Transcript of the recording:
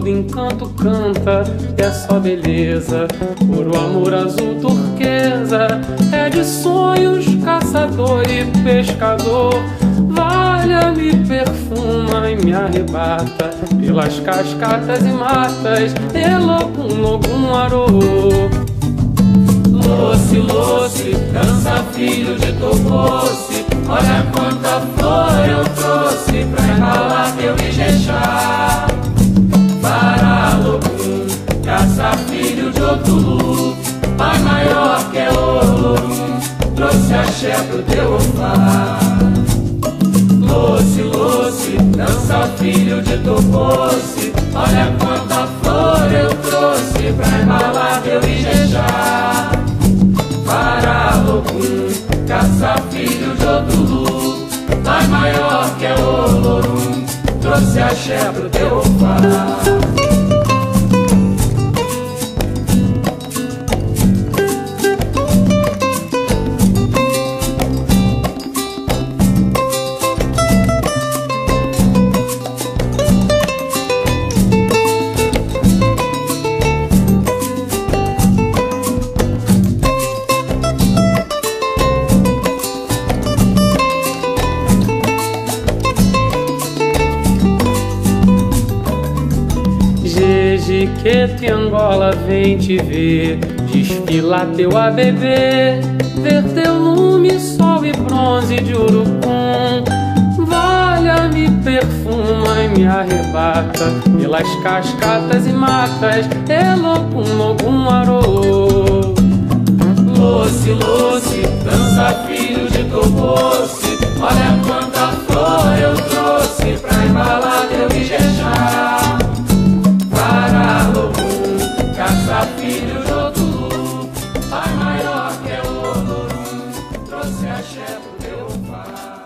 todo encanto canta, é só beleza. Por o amor azul turquesa, é de sonhos caçador e pescador. Valha-me, perfuma e me arrebata pelas cascatas e matas, elogum, logum, arô. Loce, loce, dança filho de Tococe, olha quanta flor eu trouxe pra embalar teu Ijexá. Para logum, caça filho de Otulu, pai maior que é Olorum, trouxe axé pro teu Ofá. Loce, loce, dança filho de Tococe, olha quanta flor eu trouxe pra embalar teu Ijexá. Para logum, caça filho de Otulu, pai maior que é Olorum, trouxe axé pro teu Ofá. Jiqueto e Angola vem te ver, desfilar teu ABB, ver teu lume, sol e bronze de urucum. Valha-me, perfuma e me arrebata pelas cascatas e matas, elogum, logum, arô. Loce, loce, dança filho de Tococe, olha quanta flor eu trouxe pra embalar teu Ijexá. Para logum, caça filho de Otulu, pai maior que é Olorum, trouxe axé pro teu Ofá.